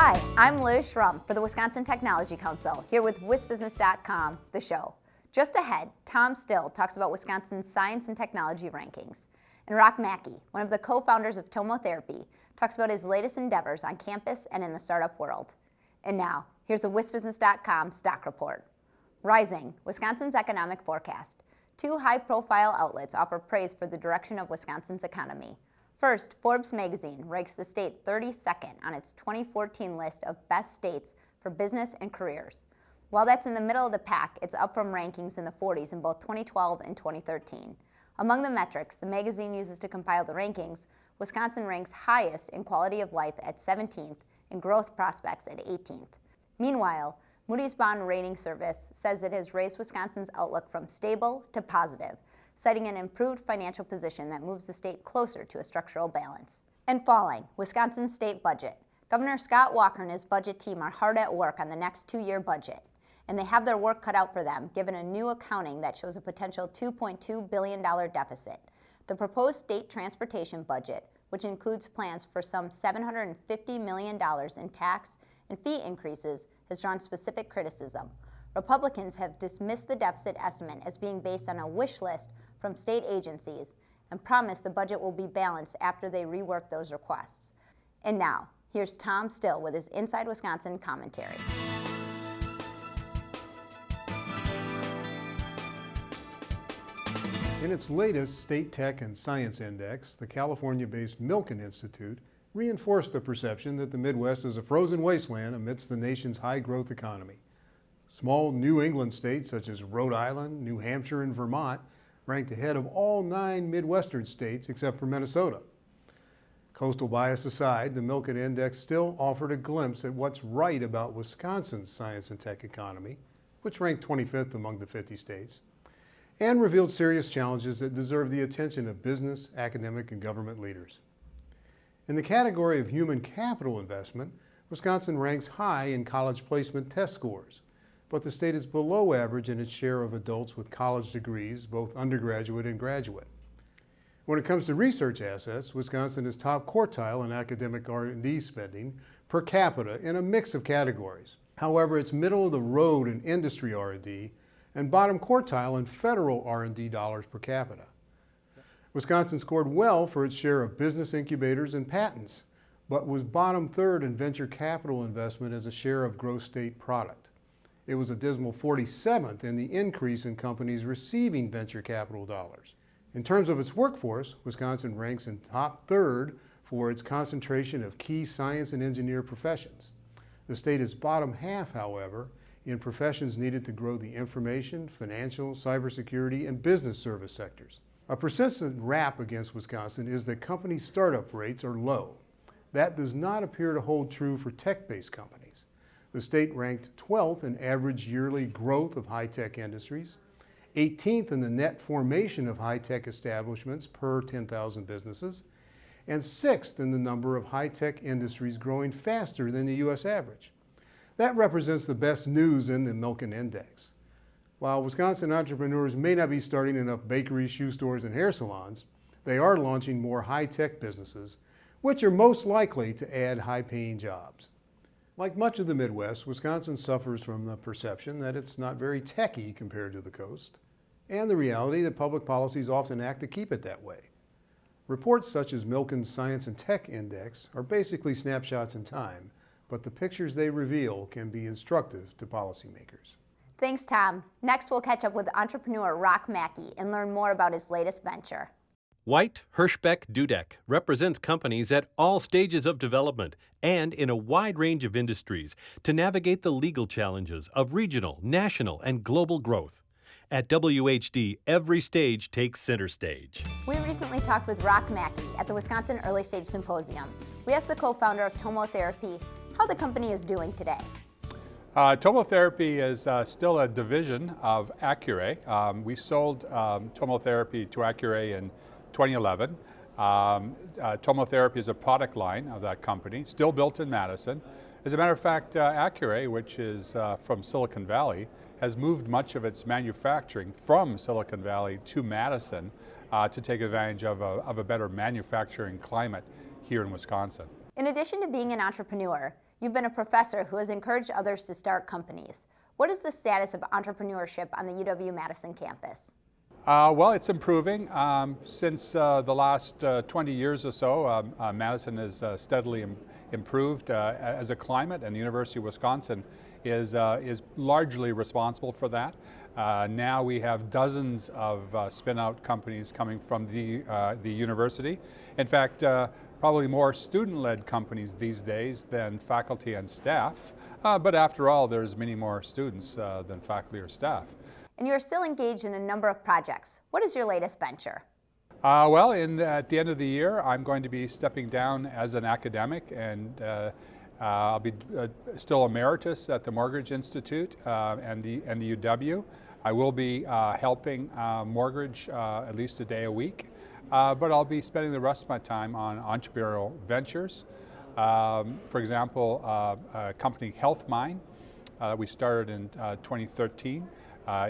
Hi, I'm Liz Schrum for the Wisconsin Technology Council, here with WisBusiness.com, the show. Just ahead, Tom Still talks about Wisconsin's science and technology rankings. And Mackie, one of the co-founders of Tomotherapy, talks about his latest endeavors on campus and in the startup world. And now, here's the WisBusiness.com stock report. Rising, Wisconsin's economic forecast. Two high-profile outlets offer praise for the direction of Wisconsin's economy. First, Forbes magazine ranks the state 32nd on its 2014 list of best states for business and careers. While that's in the middle of the pack, it's up from rankings in the 40s in both 2012 and 2013. Among the metrics the magazine uses to compile the rankings, Wisconsin ranks highest in quality of life at 17th and growth prospects at 18th. Meanwhile, Moody's Bond Rating Service says it has raised Wisconsin's outlook from stable to positive, citing an improved financial position that moves the state closer to a structural balance. And falling, Wisconsin's state budget. Governor Scott Walker and his budget team are hard at work on the next two-year budget, and they have their work cut out for them given a new accounting that shows a potential $2.2 billion deficit. The proposed state transportation budget, which includes plans for some $750 million in tax and fee increases, has drawn specific criticism. Republicans have dismissed the deficit estimate as being based on a wish list from state agencies and promise the budget will be balanced after they rework those requests. And now, here's Tom Still with his Inside Wisconsin commentary. In its latest State Tech and Science Index, the California-based Milken Institute reinforced the perception that the Midwest is a frozen wasteland amidst the nation's high-growth economy. Small New England states such as Rhode Island, New Hampshire, and Vermont ranked ahead of all 9 Midwestern states except for Minnesota. Coastal bias aside, the Milken Index still offered a glimpse at what's right about Wisconsin's science and tech economy, which ranked 25th among the 50 states, and revealed serious challenges that deserve the attention of business, academic, and government leaders. In the category of human capital investment, Wisconsin ranks high in college placement test scores, but the state is below average in its share of adults with college degrees, both undergraduate and graduate. When it comes to research assets, Wisconsin is top quartile in academic R&D spending per capita in a mix of categories. However, it's middle of the road in industry R&D and bottom quartile in federal R&D dollars per capita. Wisconsin scored well for its share of business incubators and patents, but was bottom third in venture capital investment as a share of gross state product. It was a dismal 47th in the increase in companies receiving venture capital dollars. In terms of its workforce, Wisconsin ranks in top third for its concentration of key science and engineer professions. The state is bottom half, however, in professions needed to grow the information, financial, cybersecurity, and business service sectors. A persistent rap against Wisconsin is that company startup rates are low. That does not appear to hold true for tech-based companies. The state ranked 12th in average yearly growth of high-tech industries, 18th in the net formation of high-tech establishments per 10,000 businesses, and 6th in the number of high-tech industries growing faster than the U.S. average. That represents the best news in the Milken Index. While Wisconsin entrepreneurs may not be starting enough bakeries, shoe stores, and hair salons, they are launching more high-tech businesses, which are most likely to add high-paying jobs. Like much of the Midwest, Wisconsin suffers from the perception that it's not very techy compared to the coast, and the reality that public policies often act to keep it that way. Reports such as Milken's Science and Tech Index are basically snapshots in time, but the pictures they reveal can be instructive to policymakers. Thanks, Tom. Next, we'll catch up with entrepreneur Mackie and learn more about his latest venture. White Hirschbeck Dudek represents companies at all stages of development and in a wide range of industries to navigate the legal challenges of regional, national, and global growth. At WHD, every stage takes center stage. We recently talked with Mackie at the Wisconsin Early Stage Symposium. We asked the co-founder of Tomotherapy how the company is doing today. Tomotherapy is still a division of Accuray. We sold Tomotherapy to Accuray in 2011. Tomotherapy is a product line of that company, still built in Madison. As a matter of fact, Accuray, which is from Silicon Valley, has moved much of its manufacturing from Silicon Valley to Madison to take advantage of a better manufacturing climate here in Wisconsin. In addition to being an entrepreneur, You've been a professor who has encouraged others to start companies. What is the status of entrepreneurship on the UW-Madison campus? Well, it's improving. Since the last 20 years or so, Madison has steadily improved as a climate, and the University of Wisconsin is largely responsible for that. Now we have dozens of spin-out companies coming from the university. In fact, probably more student-led companies these days than faculty and staff. But after all, there's many more students than faculty or staff. And you're still engaged in a number of projects. What is your latest venture? Well, at the end of the year, I'm going to be stepping down as an academic, and I'll be still emeritus at the Mortgage Institute and the UW. I will be helping mortgage at least a day a week, but I'll be spending the rest of my time on entrepreneurial ventures. For example, a company, HealthMine, that we started in 2013,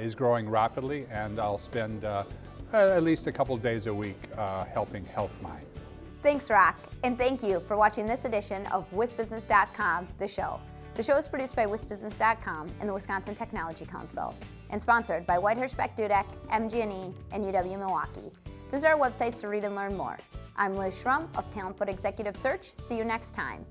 is growing rapidly, and I'll spend at least a couple days a week helping HealthMine. Thanks, Rock, and thank you for watching this edition of WisBusiness.com, the show. The show is produced by WisBusiness.com and the Wisconsin Technology Council, and sponsored by White Hirschbeck Dudek, MG&E, and UW-Milwaukee. Visit our websites to read and learn more. I'm Liz Schrum of Talent Foot Executive Search. See you next time.